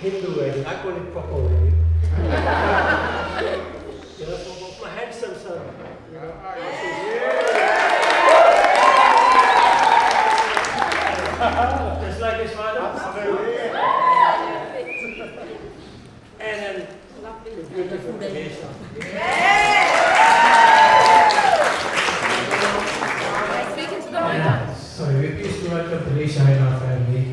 Hindu wedding. I call it proper wedding. You know, for my handsome son. You know, just like his father. And then the beautiful Ganesha. Sorry, we're pleased to welcome Ganesha in our family.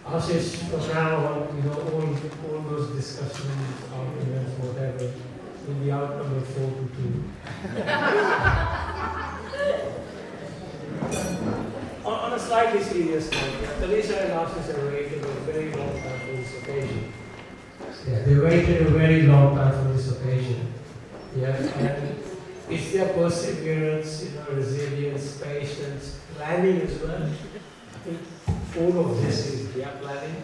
Ashish, from now on, you know, all those discussions, arguments, whatever, will be outcome of 4 to 2. On a slightly serious note, Ganesha and Ashish have waited a very long time for this occasion. Yeah, they waited a very long time for this occasion. Yeah, and it's their perseverance, you know, resilience, patience, planning as well. I think all of this is their planning,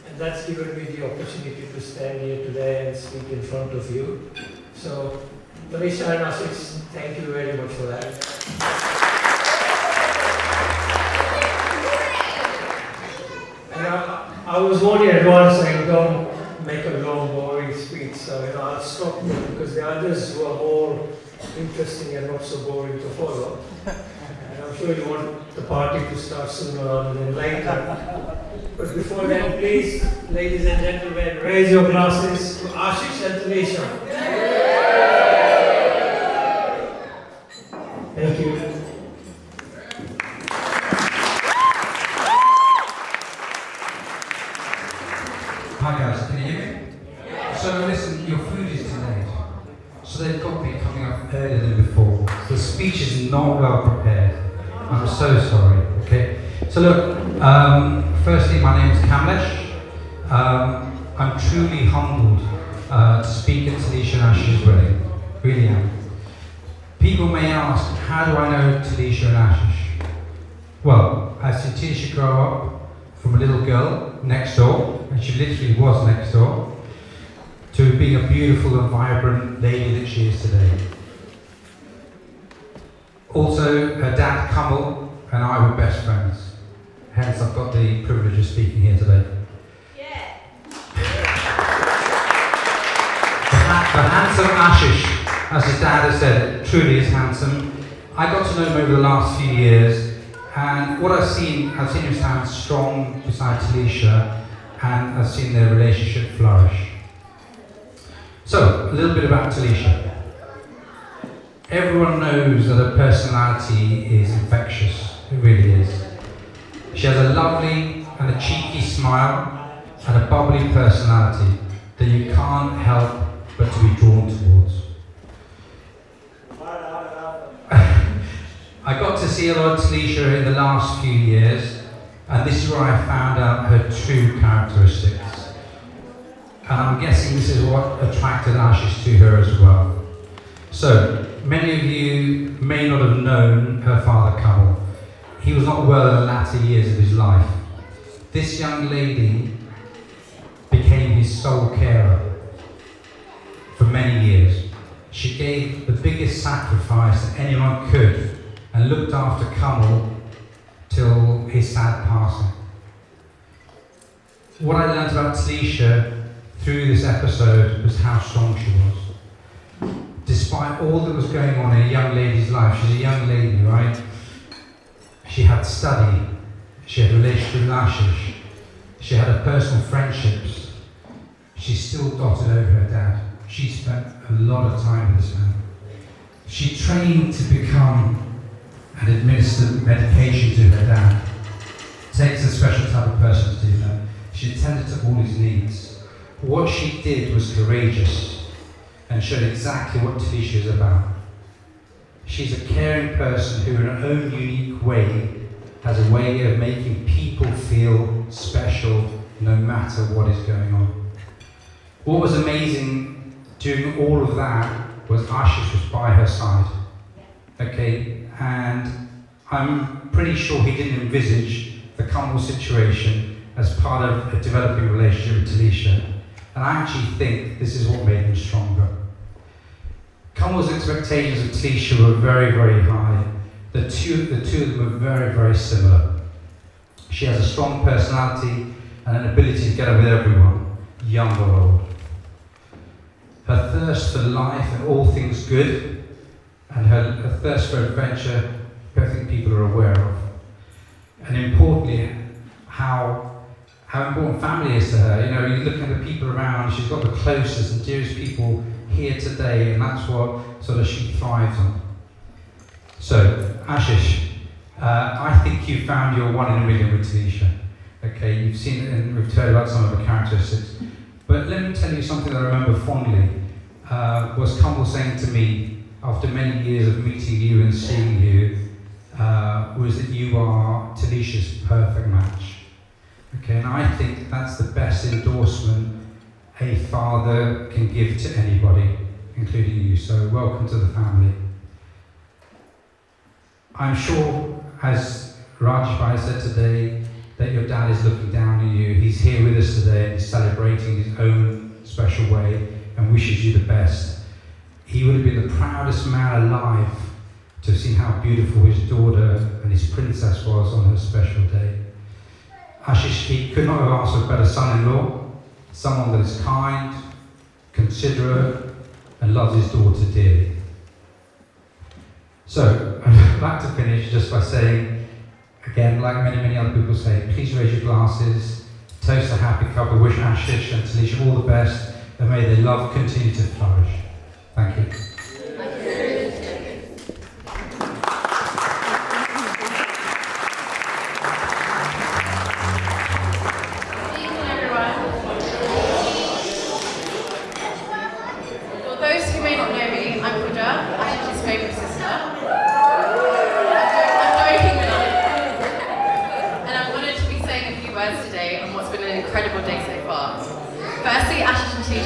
and that's given me the opportunity to stand here today and speak in front of you. So, Ganesha and Ashish, thank you very much for that. And I was warned in advance saying don't make a long, boring speech, so you know, I'll stop there because the others who are more interesting and not so boring to follow. And I'm sure you want the party to start sooner rather than later. But before then, please, ladies and gentlemen, raise your glasses to Ashish and Ganesha. Thank you. Hi guys, can you hear me? So listen, your food is delayed. So they've got me coming up earlier than before. The speech is not well prepared. I'm so sorry, okay? So look, firstly my name is Kamlesh. I'm truly humbled to speak at Talisha and Ashish's wedding. Really am. People may ask, how do I know Talisha and Ashish? Well, I see Talisha grow up from a little girl next door, and she literally was next door, to being a beautiful and vibrant lady that she is today. Also, her dad, Kamal, and I were best friends. Hence, I've got the privilege of speaking here today. Yeah. The handsome Ashish, as his dad has said, truly is handsome. I got to know him over the last few years, and what I've seen him stand strong beside Talisha, and I've seen their relationship flourish. So, a little bit about Talisha. Everyone knows that her personality is infectious. It really is. She has a lovely and a cheeky smile and a bubbly personality that you can't help but to be drawn towards. I got to see a lot of Talisha in the last few years, and this is where I found out her true characteristics. And I'm guessing this is what attracted Ashish to her as well. So, many of you may not have known her father Kamal. He was not well in the latter years of his life. This young lady became his sole carer for many years. She gave the biggest sacrifice that anyone could and looked after Kamal till his sad passing. What I learned about Talisha through this episode was how strong she was. Despite all that was going on in a young lady's life, she's a young lady, right? She had study, she had a relationship with Ashish, she had her personal friendships. She still dotted over her dad. She spent a lot of time with this man. She trained to become and administer medication to her dad. It takes a special type of person to do that. She attended to all his needs. What she did was courageous and showed exactly what Talisha is about. She's a caring person who, in her own unique way, has a way of making people feel special no matter what is going on. What was amazing during all of that was Ashish was by her side. Okay, and I'm pretty sure he didn't envisage the Kamal situation as part of a developing relationship with Talisha. And I actually think this is what made him stronger. Kamal's expectations of Talisha were very, very high. The two of them were very, very similar. She has a strong personality, and an ability to get on with everyone, young or old. Her thirst for life and all things good, and her thirst for adventure, I think people are aware of. And importantly, how important family is to her. You know, you look at the people around, she's got the closest and dearest people here today, and that's what sort of she thrives on. So, Ashish, I think you found your 1 in a million with Talisha. Okay, you've seen it and we've heard about some of her characteristics. But let me tell you something that I remember fondly, was Kamal saying to me, after many years of meeting you and seeing you, was that you are Talisha's perfect match. Okay, and I think that's the best endorsement a father can give to anybody, including you. So welcome to the family. I'm sure, as Rajbhai said today, that your dad is looking down on you. He's here with us today and he's celebrating his own special way and wishes you the best. He would have been the proudest man alive to have seen how beautiful his daughter and his princess was on her special day. Ashish, he could not have asked for a better son-in-law, someone that is kind, considerate, and loves his daughter dearly. So, I'd like to finish just by saying, again, like many other people say, please raise your glasses, toast a happy couple, wish Ashish and Talisha all the best, and may their love continue to flourish. Thank you.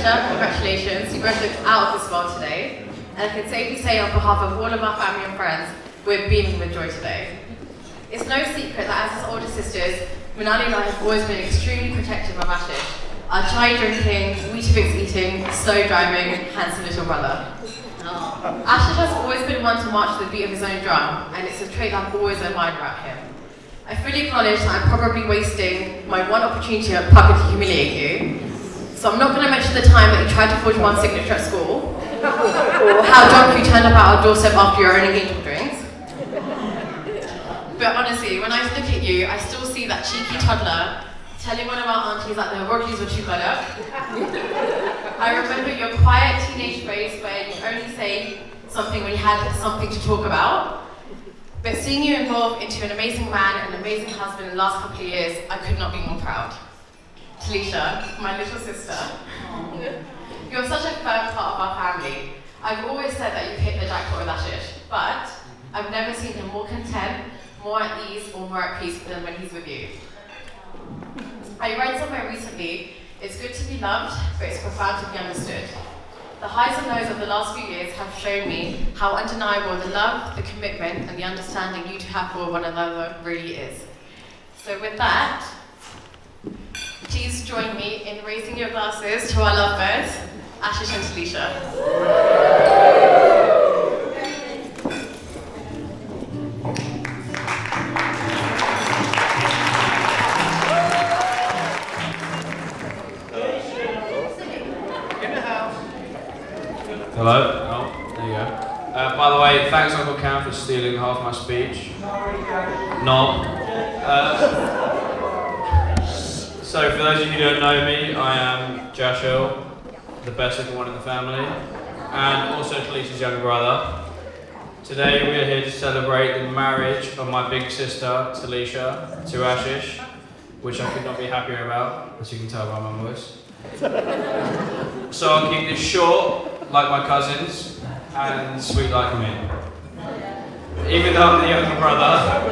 Congratulations, you both looked out of this world today, and I can safely say on behalf of all of our family and friends, we're beaming with joy today. It's no secret that as his older sisters, Manali and I have always been extremely protective of Ashish, our chai drinking, Weetabix eating, slow driving, handsome little brother. Ashish has always been one to march to the beat of his own drum, and it's a trait that I've always admired about him. I fully acknowledge that I'm probably wasting my one opportunity at Pucker to humiliate you. So I'm not going to mention the time that you tried to forge one signature at school, or how drunk you turned up at our doorstep after your own engagement drinks. But honestly, when I look at you, I still see that cheeky toddler telling one of our aunties that the workies were too good up. I remember your quiet teenage face where you only say something when you had something to talk about. But seeing you evolve into an amazing man and an amazing husband in the last couple of years, I could not be more proud. Talisha, my little sister, you're such a firm part of our family. I've always said that you've hit the jackpot with Ashish, but I've never seen him more content, more at ease, or more at peace than when he's with you. I read somewhere recently, it's good to be loved, but it's profound to be understood. The highs and lows of the last few years have shown me how undeniable the love, the commitment, and the understanding you two have for one another really is. So with that, please join me in raising your glasses to our lovebirds, Ashish and Talisha. Hello? Oh, there you go. By the way, thanks Uncle Cam for stealing half my speech. No. So for those of you who don't know me, I am Jashil, the best looking one in the family, and also Talisha's younger brother. Today we are here to celebrate the marriage of my big sister, Talisha, to Ashish, which I could not be happier about, as you can tell by my voice. So I'll keep this short, like my cousins, and sweet like me. Even though I'm the younger brother,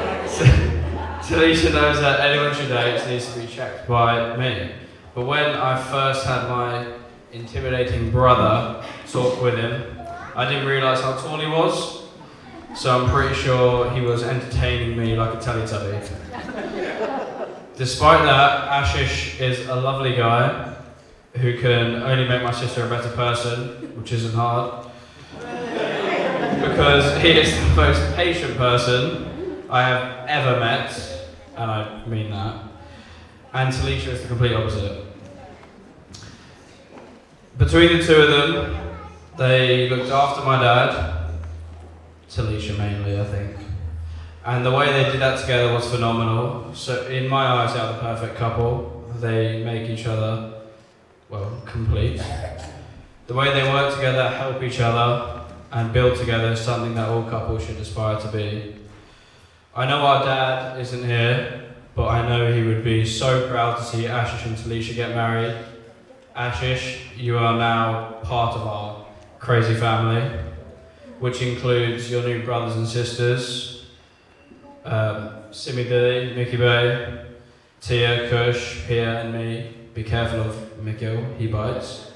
Talisha knows that anyone she dates needs to be checked by me. But when I first had my intimidating brother talk with him, I didn't realise how tall he was, so I'm pretty sure he was entertaining me like a Teletubby. Despite that, Ashish is a lovely guy who can only make my sister a better person, which isn't hard, because he is the most patient person I have ever met, and I mean that. and Talisha is the complete opposite. Between the two of them, they looked after my dad, Talisha mainly, I think. And the way they did that together was phenomenal. So in my eyes, they are the perfect couple. They make each other, well, complete. The way they work together, help each other, and build together is something that all couples should aspire to be. I know our dad isn't here, but I know he would be so proud to see Ashish and Talisha get married. Ashish, you are now part of our crazy family, which includes your new brothers and sisters, Simi Dilly, Mickey Bay, Tia, Kush, Pia and me. Be careful of Mikhail, he bites.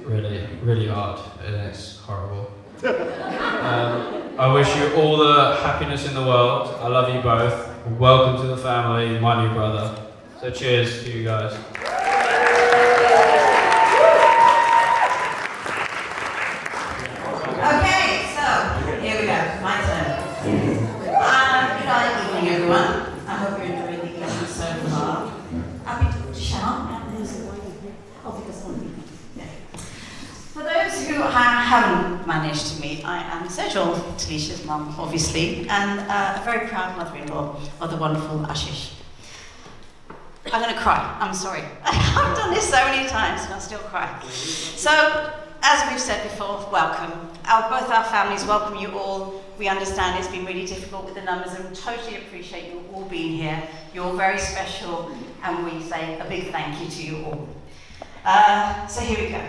Really, really hard, and it's horrible. I wish you all the happiness in the world. I love you both. Welcome to the family, my new brother. So cheers to you guys. Okay, so here we go. My turn. Good evening, everyone. I hope you're enjoying the evening so far. Happy to shout. For those who haven't managed to meet, I am Sejal, Talisha's mum, obviously, and a very proud mother-in-law of the wonderful Ashish. I'm going to cry. I'm sorry. I've done this so many times and I'll still cry. So, as we've said before, welcome. Both our families welcome you all. We understand it's been really difficult with the numbers and totally appreciate you all being here. You're all very special and we say a big thank you to you all. So here we go.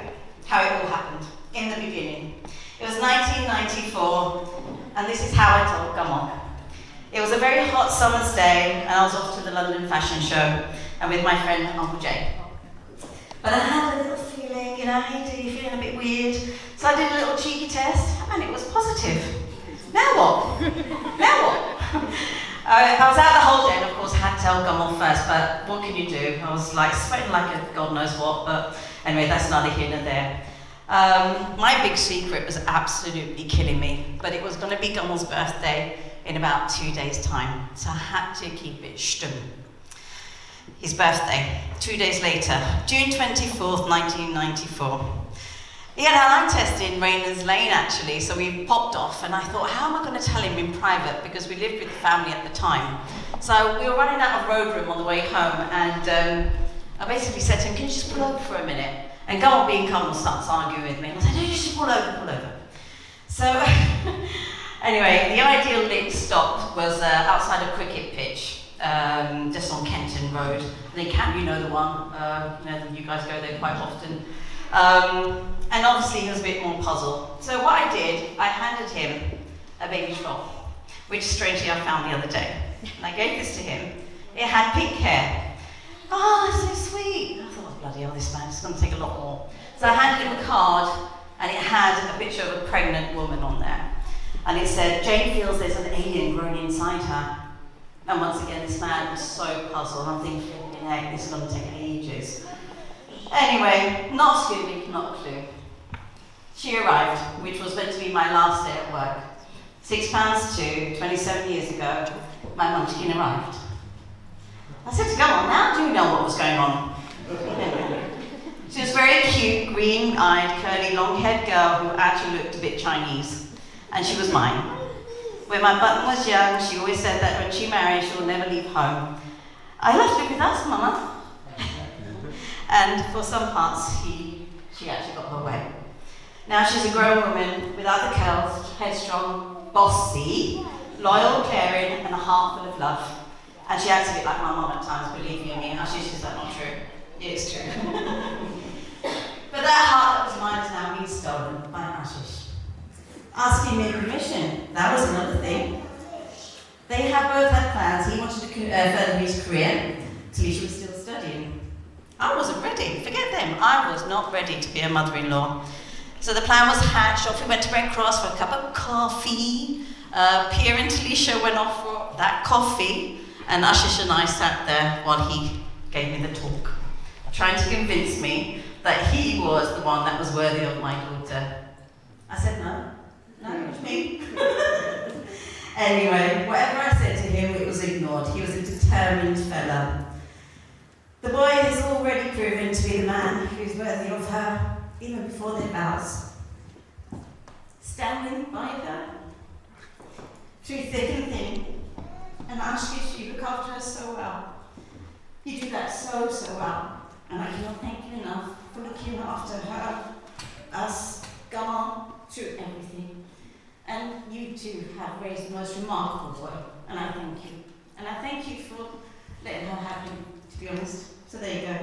How it all happened. In the beginning. It was 1994 and this is how I told Gamal. It was a very hot summer's day and I was off to the London Fashion Show and with my friend Uncle Jay. But I had a little feeling, hey, you're feeling a bit weird. So I did a little cheeky test and it was positive. Now what? Now what? I was out the whole day and of course had to tell Gamal first, but what can you do? I was like sweating like a God knows what, but anyway, that's neither here nor there. My big secret was absolutely killing me, but it was going to be Gamal's birthday in about 2 days' time, so I had to keep it stum. His birthday, 2 days later, June 24th, 1994. He had a lung test in Rayners Lane actually, so we popped off and I thought, how am I going to tell him in private, because we lived with the family at the time. So we were running out of road room on the way home and I basically said to him, can you just pull over for a minute? And Gamal being calm starts arguing with me. And I said, no, you just pull over. So anyway, the ideal lit stop was outside a cricket pitch, just on Kenton Road. I think you know the one, you guys go there quite often. And obviously he was a bit more puzzled. So what I did, I handed him a baby doll, which strangely I found the other day. And I gave this to him. It had pink hair. Oh, that's so sweet. I thought, oh, bloody hell, this man, it's going to take a lot more. So I handed him a card, and it had a picture of a pregnant woman on there. And it said, Jane feels there's an alien growing inside her. And once again, this man was so puzzled. I'm thinking, this is going to take ages. Anyway, not a Scooby, not a clue. She arrived, which was meant to be my last day at work. £6 27 years ago, my munchkin arrived. I said to Gamal, now do you know what was going on? She was a very cute, green-eyed, curly, long-haired girl who actually looked a bit Chinese. And she was mine. When my button was young, she always said that when she marries, she will never leave home. I left her with us, Mama. And for some parts, she actually got her way. Now she's a grown woman without the curls, headstrong, bossy, loyal, caring, and a heart full of love. And she acts a bit like my mum at times, believe you me. Ashish, is that not true? It's true. But that heart that was mine has now been stolen by Ashish. Asking me permission, that was another thing. They had both had plans. He wanted to further his career. Talisha was still studying. I wasn't ready. Forget them. I was not ready to be a mother-in-law. So the plan was hatched. Off we went to Brent Cross for a cup of coffee. Pia and Talisha went off for that coffee. And Ashish and I sat there while he gave me the talk, trying to convince me that he was the one that was worthy of my daughter. I said, no, it's me. Anyway, whatever I said to him, it was ignored. He was a determined fella. The boy has already proven to be the man who's worthy of her, even before their vows. Standing by her, through thick and thin, and Ashish, you look after her so well. You do that so well, and I cannot thank you enough for looking after her, us, Gamal, through everything. And you too have raised the most remarkable boy, and I thank you. And I thank you for letting her have him, to be honest. So there you go.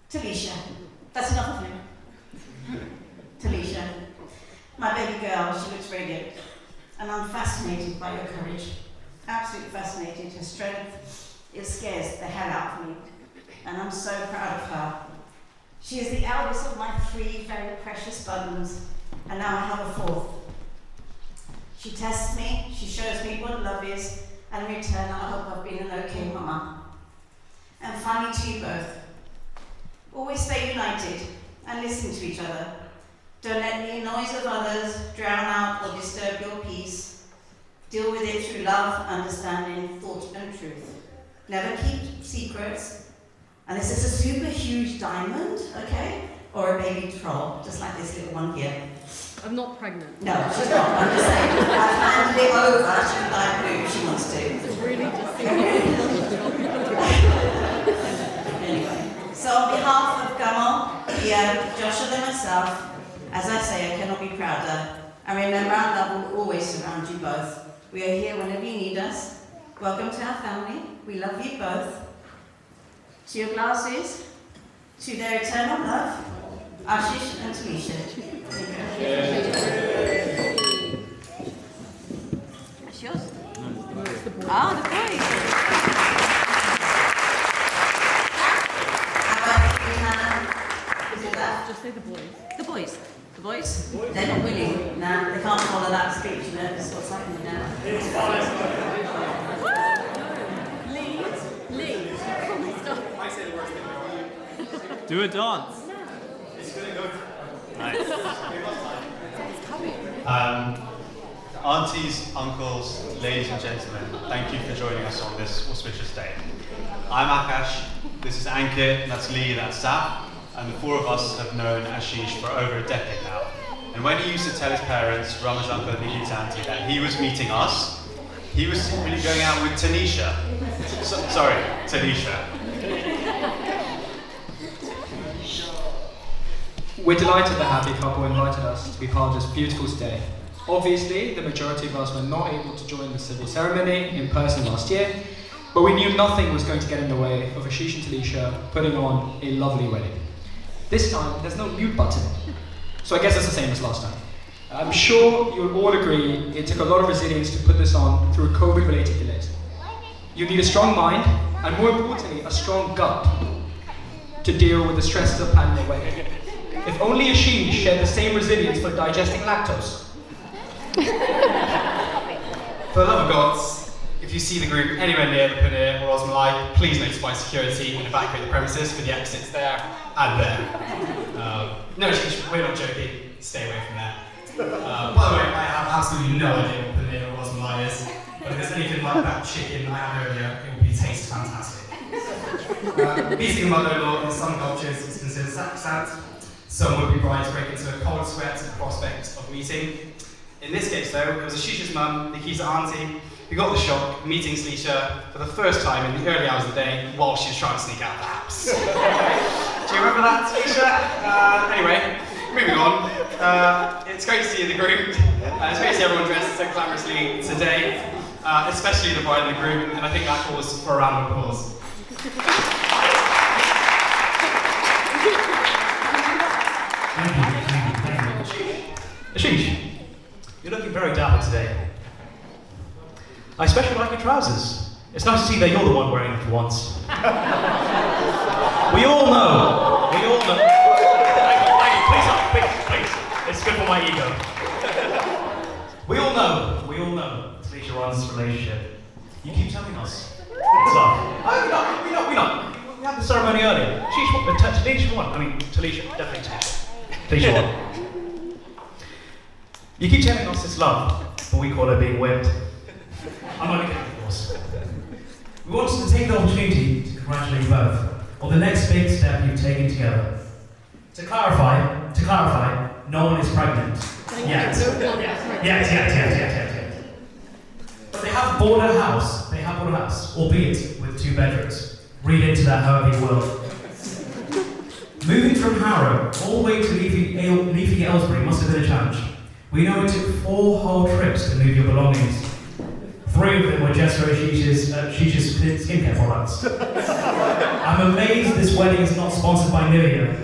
Talisha, that's enough of him. Talisha, my baby girl, she looks radiant. And I'm fascinated by your courage. Absolutely fascinated. Her strength, it scares the hell out of me. And I'm so proud of her. She is the eldest of my 3 very precious buttons, and now I have a 4th. She tests me, she shows me what love is, and in return I hope I've been an okay mama. And finally to you both, always stay united and listen to each other. Don't let the noise of others drown out or disturb your peace. Deal with it through love, understanding, thought and truth. Never keep secrets. And this is a super huge diamond, okay? Or a baby troll, just like this little one here. I'm not pregnant. No, she's not. I'm just saying. I've handed it over. She can dive blue if she wants to. It's really just Anyway, so on behalf of Gamal, Joshua and myself, as I say, I cannot be prouder. And remember, our love will always surround you both. We are here whenever you need us. Welcome to our family. We love you both. To your glasses, to their eternal love, Ashish and Talisha. That's yours? the boy. Ah, the boys. Is it that? Just say the boys. The boys. The boys? They're not willing. No, they can't follow that speech. You know, that's what's happening now. Lead. Stop. Do a dance. Nice. Aunties, uncles, ladies and gentlemen, thank you for joining us on this auspicious day. I'm Akash, this is Ankit, that's Lee, that's Saf, and the 4 of us have known Ashish for over a decade now. And when he used to tell his parents, Rama's uncle and Nikki's auntie, that he was meeting us, he was really going out with Tanisha. Sorry, Tanisha. We're delighted the happy couple invited us to be part of this beautiful stay. Obviously, the majority of us were not able to join the civil ceremony in person last year, but we knew nothing was going to get in the way of Ashish and Talisha putting on a lovely wedding. This time, there's no mute button, so I guess it's the same as last time. I'm sure you'll all agree it took a lot of resilience to put this on through COVID-related delays. You need a strong mind, and more importantly, a strong gut to deal with the stresses of planning a wedding. If only Ashish shared the same resilience for digesting lactose. For the love of gods, if you see the group anywhere near the Panir or Osmalai, please notify security and evacuate the premises for the exits there and there. No, Ashish, we're not joking. Stay away from there. By the way, I have absolutely no idea what Panir or Osmalai is, but if there's anything like that chicken I had earlier, it will taste fantastic. Meeting a mother-in-law in some cultures is considered sacrosanct. Some would be brides break into a cold sweat at the prospect of meeting. In this case though, it was Ashish's mum, Nikki's auntie, who got the shock meeting Talisha for the first time in the early hours of the day while she was trying to sneak out the house. Do you remember that, Talisha? Anyway, moving on. It's great to see you in the group. It's great to see everyone dressed so glamorously today, especially the bride and the groom, and I think that calls for a round of applause. Ashish, you're looking very dapper today. I especially like your trousers. It's nice to see that you're the one wearing them for once. We all know. Thank you, please. It's good for my ego. We all know Talisha runs this relationship. You keep telling us. What's up? Oh, we're not. We had the ceremony earlier. Talisha won. I mean, Talisha, definitely Talisha. Talisha won. You keep telling us it's love, but we call it being whipped. I'm only kidding, of course. We wanted to take the opportunity to congratulate you both on the next big step you've taken together. To clarify, no one is pregnant. Yet. Yet. But they have bought a house, albeit with 2 bedrooms. Read into that however you will. Moving from Harrow all the way to Leafy Aylesbury must have been a challenge. We know it took 4 whole trips to move your belongings. 3 of them were Jessro Shish's skincare products. I'm amazed this wedding is not sponsored by Nivea.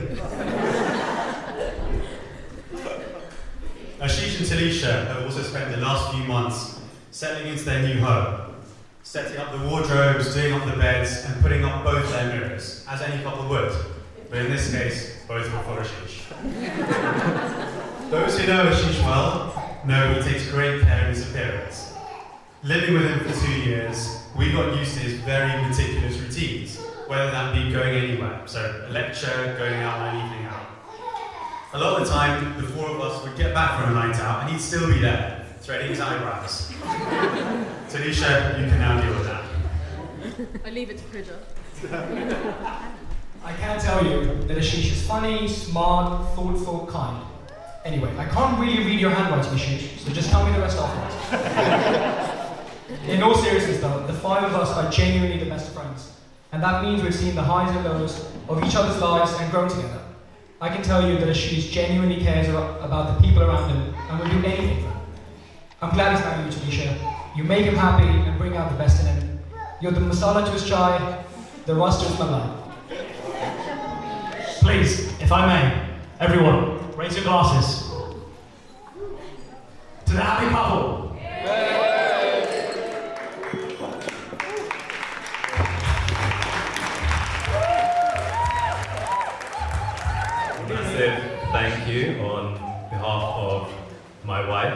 Ashish and Talisha have also spent the last few months settling into their new home, setting up the wardrobes, doing up the beds, and putting up both their mirrors, as any couple would. But in this case, both were for Ashish. Those who know Ashish well know he takes great care of his appearance. Living with him for 2 years, we got used to his very meticulous routines, whether that be going anywhere, so a lecture, going out on an evening out. A lot of the time, the 4 of us would get back from a night out and he'd still be there, threading his eyebrows. Talisha, you can now deal with that. I leave it to Pridger. I can tell you that Ashish is funny, smart, thoughtful, kind. Anyway, I can't really read your handwriting, Ashish, so just tell me the rest afterwards. In all seriousness though, the 5 of us are genuinely the best of friends. And that means we've seen the highs and lows of each other's lives and grown together. I can tell you that Ashish genuinely cares about the people around him and will do anything for them. I'm glad he's married you, Talisha. You make him happy and bring out the best in him. You're the masala to his chai, the rust to his malai. Please, if I may, everyone, raise your glasses. To the happy couple. Massive thank you on behalf of my wife.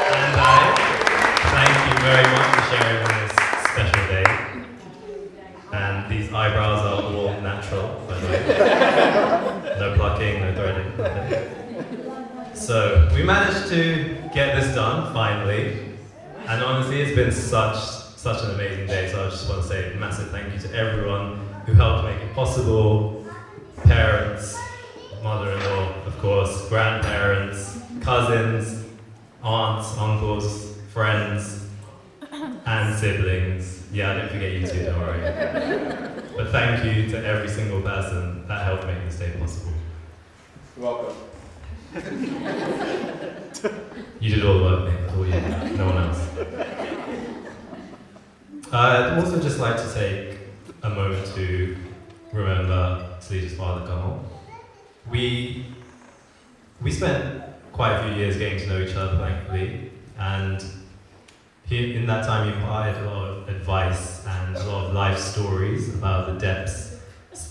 And I thank you very much for sharing this special day. And these eyebrows are all natural, by the way. No plucking, no threading, nothing. So, we managed to get this done, finally. And honestly, it's been such an amazing day, so I just want to say a massive thank you to everyone who helped make it possible. Parents, mother-in-law, of course, grandparents, cousins, aunts, uncles, friends, and siblings. Yeah, I didn't forget you too, don't worry. But thank you to every single person that helped make this day possible. You're welcome. You did all the work, mate. That's all you, no one else. I'd also just like to take a moment to remember Talisha's father, Kamal. We spent quite a few years getting to know each other, thankfully, and in that time he provided a lot of advice and a lot of life stories about the depths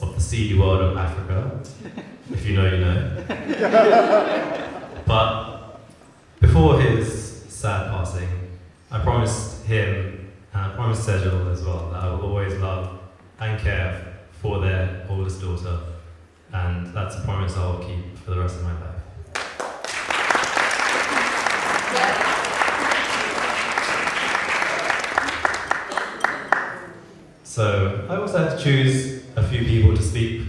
of the seedy world of Africa. If you know, you know. But before his sad passing, I promised him, and I promised Sejal as well, that I will always love and care for their oldest daughter, and that's a promise I will keep for the rest of my life. So I also had to choose a few people to speak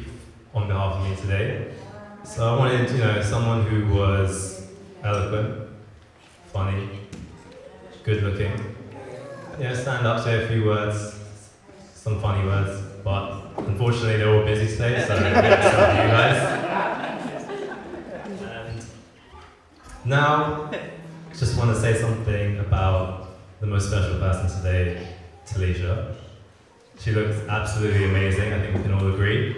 on behalf of me today. So I wanted, someone who was eloquent, funny, good looking. Stand up, say a few words, some funny words, but unfortunately they're all busy today, so I'm going to start with you guys. And now, I just want to say something about the most special person today, Talisha. She looks absolutely amazing, I think we can all agree.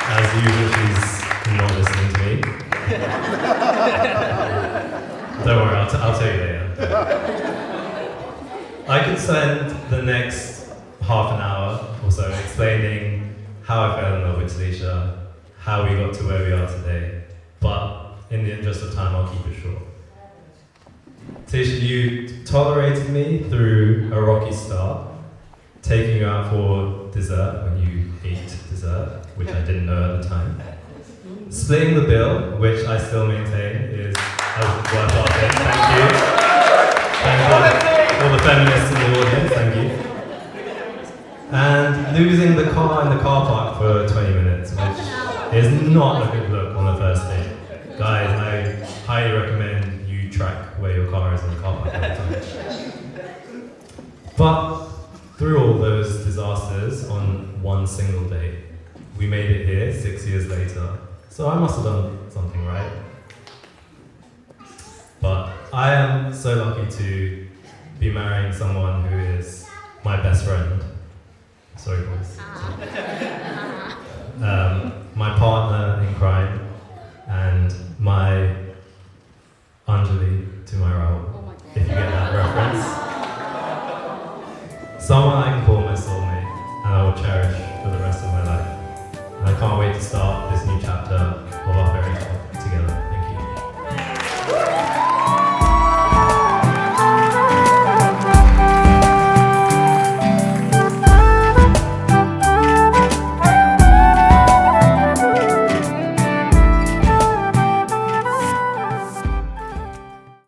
As usual, she's not listening to me. Don't worry, I'll tell you later. I could spend the next half an hour or so explaining how I fell in love with Talisha, how we got to where we are today, but in the interest of time, I'll keep it short. Talisha, you tolerated me through a rocky start, taking you out for dessert when you ate dessert, which I didn't know at the time. Splitting the bill, which I still maintain is a worthwhile thing. Thank you. Thank you. All the feminists in the audience, thank you. And losing the car in the car park for 20 minutes, which is not a good look on the first date. Guys, I highly recommend you track where your car is in the car park all the time. But through all those disasters on one single date, we made it here 6 years later. So I must have done something right. But I am so lucky to be marrying someone who is my best friend. Sorry, boys. My partner in crime, and my Anjali to my Rahul, if you get that reference. Someone I can call my soulmate, and I will cherish for the rest of my life. And I can't wait to start this new chapter of our fairy tale.